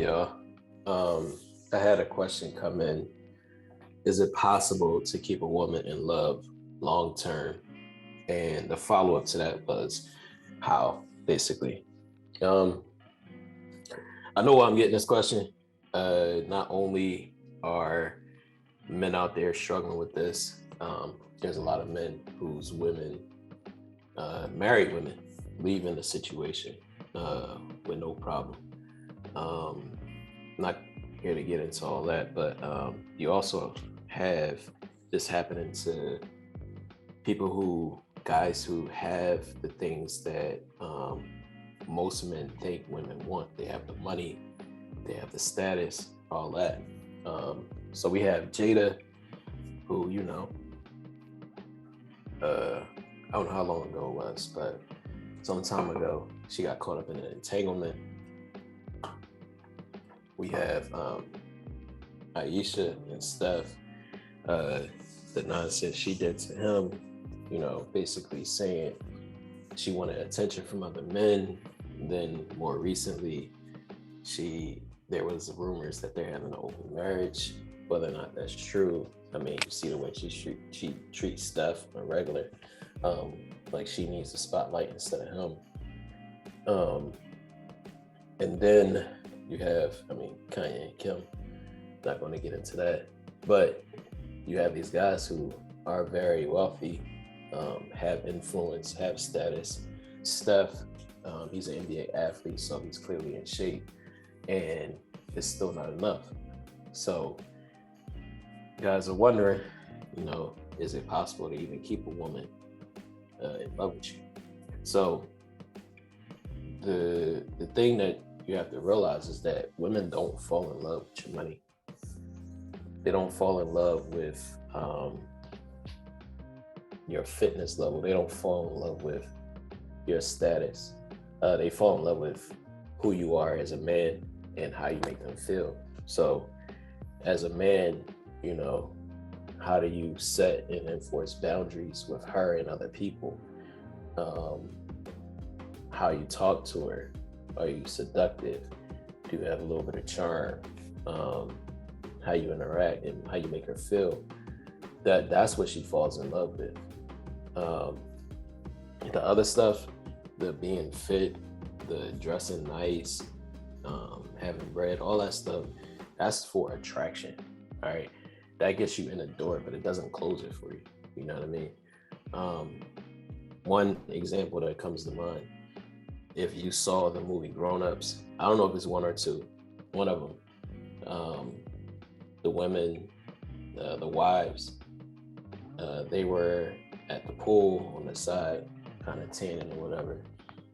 y'all. I had a question come in. Is it possible to keep a woman in love long term? And the follow up to that was how, basically. Um, I know why I'm getting this question. Not only are men out there struggling with this, there's a lot of men whose women, married women, leave in the situation with no problem. Not here to get into all that, but you also have this happening to guys who have the things that most men think women want. They have the money, they have the status, all that. So we have Jada, who, I don't know how long ago it was, but some time ago, she got caught up in an entanglement. We have Aisha and Steph, the nonsense she did to him, basically saying she wanted attention from other men. And then more recently, there was rumors that they're having an open marriage. Whether or not that's true, I mean, you see the way she treats Steph on regular, like she needs the spotlight instead of him. And then you have, Kanye and Kim. Not going to get into that, but you have these guys who are very wealthy, have influence, have status. Steph, he's an NBA athlete, so he's clearly in shape, and it's still not enough. So guys are wondering, is it possible to even keep a woman in love with you? So the thing that you have to realize is that women don't fall in love with your money. They don't fall in love with your fitness level. They don't fall in love with your status. They fall in love with who you are as a man and how you make them feel. So as a man, how do you set and enforce boundaries with her and other people? How you talk to her? Are you seductive? Do you have a little bit of charm? How you interact and how you make her feel? That's what she falls in love with. The other stuff, the being fit, the dressing nice, having bread, all that stuff, that's for attraction. All right, that gets you in the door, but it doesn't close it for you. You know what I mean? One example that comes to mind, if you saw the movie Grown Ups, I don't know if it's one or two, one of them, the women, the wives, they were at the pool on the side, kind of tanning or whatever,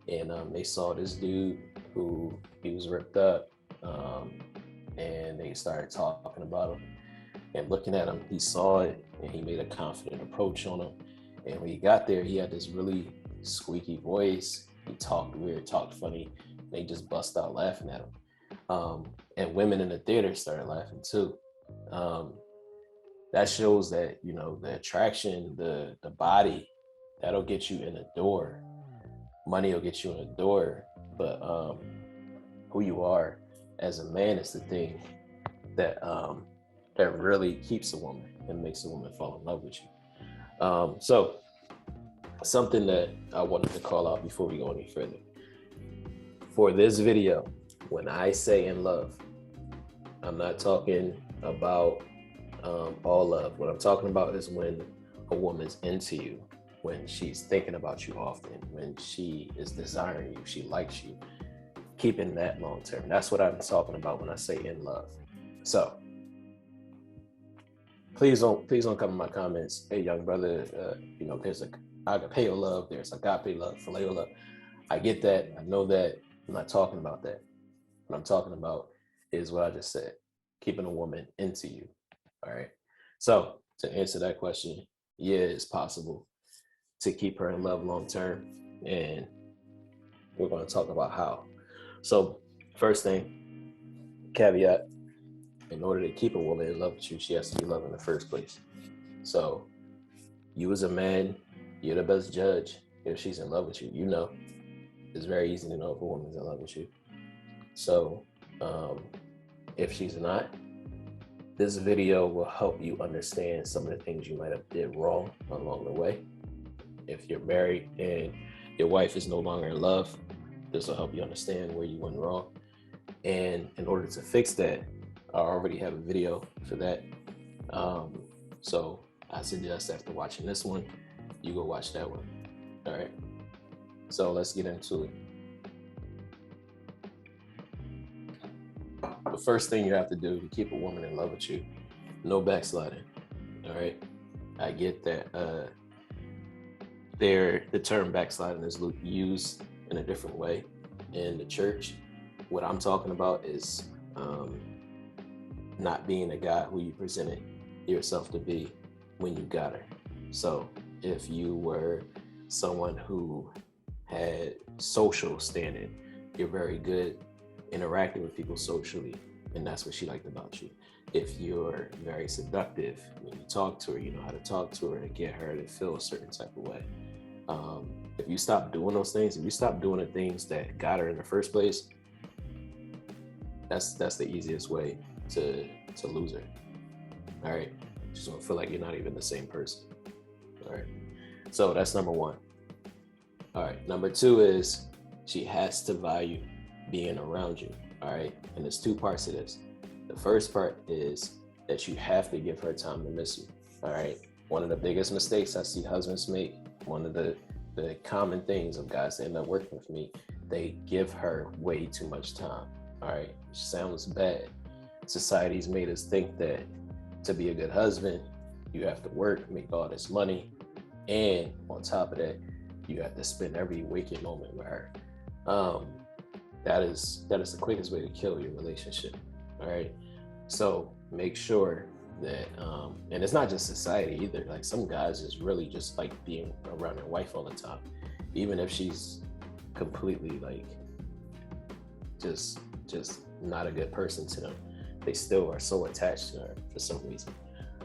and they saw this dude who he was ripped up, and they started talking about him and looking at him. He saw it and he made a confident approach on him. And when he got there, he had this really squeaky voice. He talked weird, talked funny. They just bust out laughing at him. And women in the theater started laughing too. That shows that, the attraction, the body, that'll get you in the door. Money will get you in the door. But who you are as a man is the thing that that really keeps a woman and makes a woman fall in love with you. So something that I wanted to call out before we go any further. For this video, when I say in love, I'm not talking about all love. What I'm talking about is when a woman's into you, when she's thinking about you often, when she is desiring you, she likes you, keeping that long term. That's what I'm talking about when I say in love. So please don't come in my comments, hey young brother, there's agapeo love, there's agape love, phileo love. I get that, I know that. I'm not talking about that. What I'm talking about is what I just said, keeping a woman into you. All right. So to answer that question, yeah, it's possible to keep her in love long term, and we're going to talk about how. So first thing, caveat, in order to keep a woman in love with you, she has to be loved in the first place. So you as a man, you're the best judge if she's in love with you. It's very easy to know if a woman's in love with you. So If she's not, this video will help you understand some of the things you might have did wrong along the way. If you're married and your wife is no longer in love, this will help you understand where you went wrong. And in order to fix that, I already have a video for that. So I suggest after watching this one, you go watch that one. All right. So let's get into it. The first thing you have to do to keep a woman in love with you, no backsliding. All right. I get that the term backsliding is used in a different way in the church. What I'm talking about is not being a guy who you presented yourself to be when you got her. So if you were someone who had social standing, you're very good interacting with people socially, and that's what she liked about you. If you're very seductive when you talk to her, you know how to talk to her to get her to feel a certain type of way. If you stop doing those things, if you stop doing the things that got her in the first place, that's the easiest way to lose her. All right, just don't feel like you're not even the same person. All right, so that's number one. All right, number two is she has to value being around you. All right, and there's two parts to this. The first part is that you have to give her time to miss you. All right, one of the biggest mistakes I see husbands make, one of the common things of guys that end up working with me, they give her way too much time. All right, which sounds bad. Society's made us think that to be a good husband, you have to work, make all this money, and on top of that, you have to spend every waking moment with her. That is the quickest way to kill your relationship. All right, so make sure that, and it's not just society either. Like some guys just really just like being around their wife all the time, even if she's completely like just not a good person to them. They still are so attached to her for some reason.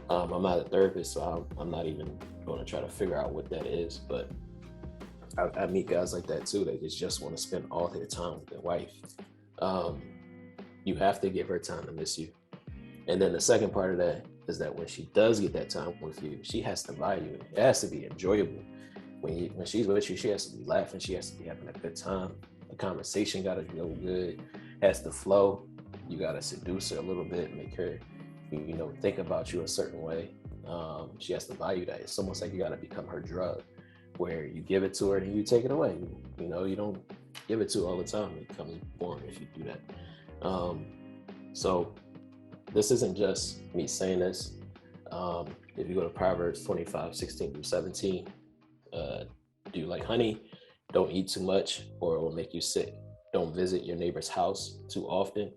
I'm not a therapist, so I'm not even going to try to figure out what that is, but I meet guys like that too. They just want to spend all their time with their wife. You have to give her time to miss you. And then the second part of that is that when she does get that time with you, she has to value it. It has to be enjoyable. When she's with you, she has to be laughing. She has to be having a good time. The conversation got to go good. Has to flow. You got to seduce her a little bit, make her, think about you a certain way. She has to value that. It's almost like you got to become her drug, where you give it to her and you take it away. You don't give it to her all the time. It becomes boring if you do that. So this isn't just me saying this. If you go to Proverbs 25:16-17, do you like honey? Don't eat too much or it will make you sick. Don't visit your neighbor's house too often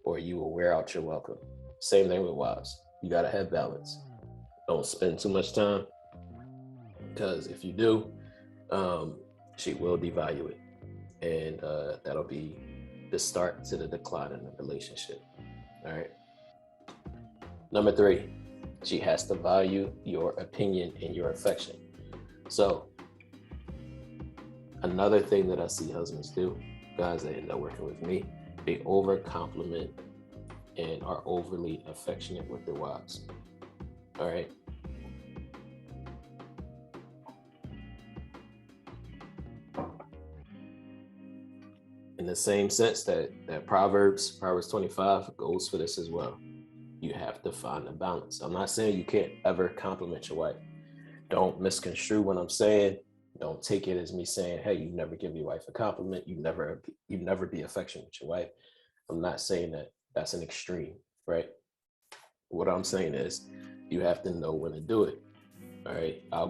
or you will wear out your welcome. Same thing with wives. You got to have balance. Don't spend too much time, because if you do, she will devalue it. And that'll be the start to the decline in the relationship. All right. Number three, she has to value your opinion and your affection. So another thing that I see husbands do, guys that end up working with me, they over compliment and are overly affectionate with their wives. All right. In the same sense that Proverbs 25 goes for this as well. You have to find a balance. I'm not saying you can't ever compliment your wife. Don't misconstrue what I'm saying. Don't take it as me saying, hey, you never give your wife a compliment. You never be affectionate with your wife. I'm not saying that. That's an extreme, right? What I'm saying is you have to know when to do it. All right. I'll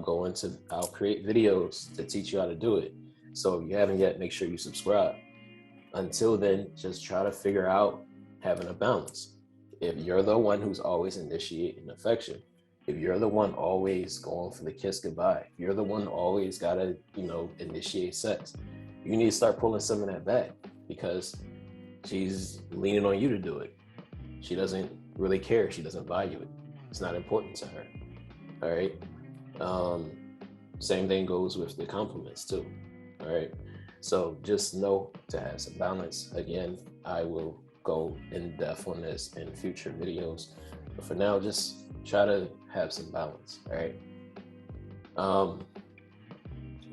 create videos to teach you how to do it. So if you haven't yet, make sure you subscribe. Until then, just try to figure out having a balance. If you're the one who's always initiating affection, if you're the one always going for the kiss goodbye, if you're the one always gotta, initiate sex, you need to start pulling some of that back, because she's leaning on you to do it. She doesn't really care. She doesn't value it. It's not important to her. All right. Same thing goes with the compliments too. All right. So just know to have some balance. Again, I will go in depth on this in future videos. But for now, just try to have some balance. All right.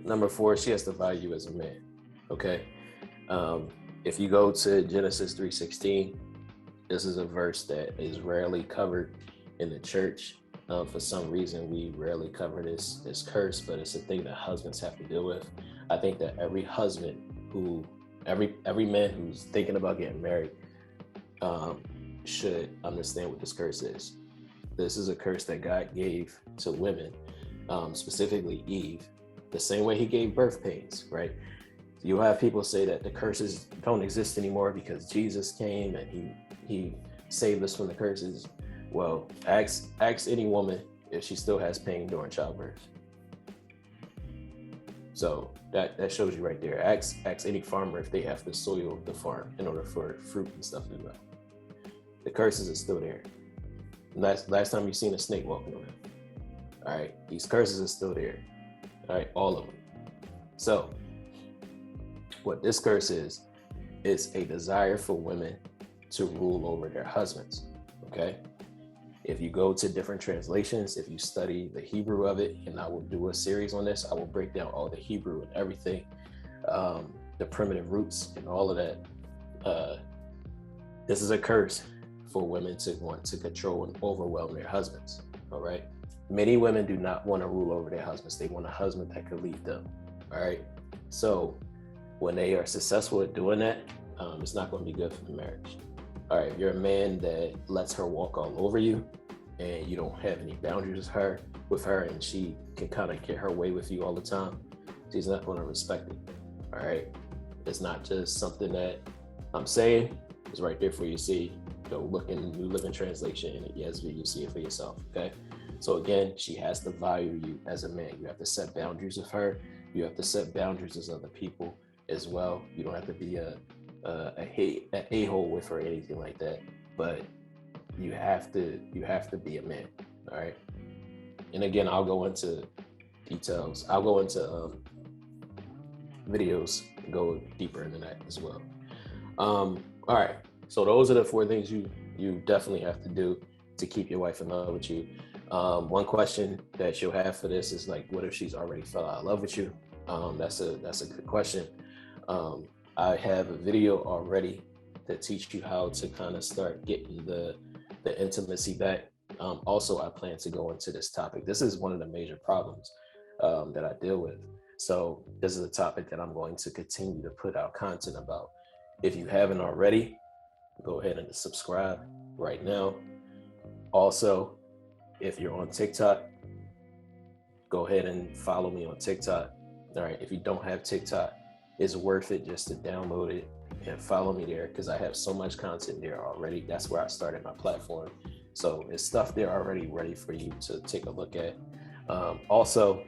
Number 4, she has to value you as a man. Okay. If you go to Genesis 3:16, this is a verse that is rarely covered in the church. For some reason, we rarely cover this curse, but it's a thing that husbands have to deal with. I think that every man who's thinking about getting married should understand what this curse is. This is a curse that God gave to women, specifically Eve, the same way he gave birth pains, right? You'll have people say that the curses don't exist anymore because Jesus came and he saved us from the curses. Well, ask any woman if she still has pain during childbirth. So that shows you right there. Ask any farmer if they have to soil the farm in order for fruit and stuff to grow. The curses are still there. Last time you seen a snake walking around. All right, these curses are still there. All right, all of them. So what this curse is a desire for women to rule over their husbands. Okay. If you go to different translations, if you study the Hebrew of it, and I will do a series on this, I will break down all the Hebrew and everything, the primitive roots and all of that. This is a curse for women to want to control and overwhelm their husbands. All right. Many women do not want to rule over their husbands. They want a husband that could lead them. All right. So when they are successful at doing that, it's not going to be good for the marriage. All right, if you're a man that lets her walk all over you and you don't have any boundaries with her and she can kind of get her way with you all the time, she's not going to respect it. All right. It's not just something that I'm saying. It's right there for you to see. Go look in New Living Translation in the ESV, you see it for yourself. Okay. So again, she has to value you as a man. You have to set boundaries with her. You have to set boundaries with other people as well. You don't have to be an a-hole with her or anything like that, but you have to be a man. All right. And again, I'll go into details. I'll go into videos and go deeper into that as well. All right. So those are the 4 things you definitely have to do to keep your wife in love with you. One question that you'll have for this is like, what if she's already fell out of love with you? That's a good question. I have a video already that teach you how to kind of start getting the intimacy back. Also, I plan to go into this topic. This is one of the major problems that I deal with. So this is a topic that I'm going to continue to put out content about. If you haven't already, go ahead and subscribe right now. Also, if you're on TikTok, go ahead and follow me on TikTok. All right. If you don't have TikTok, it's worth it just to download it and follow me there because I have so much content there already. That's where I started my platform. So it's stuff there already ready for you to take a look at. Also,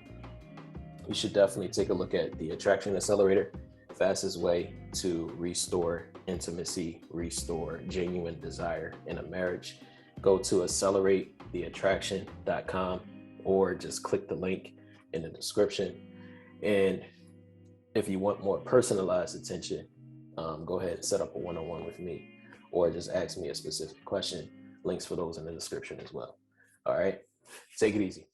you should definitely take a look at the Attraction Accelerator, fastest way to restore intimacy, restore genuine desire in a marriage. Go to acceleratetheattraction.com or just click the link in the description. And if you want more personalized attention, go ahead and set up a one-on-one with me or just ask me a specific question. Links for those in the description as well. All right, take it easy.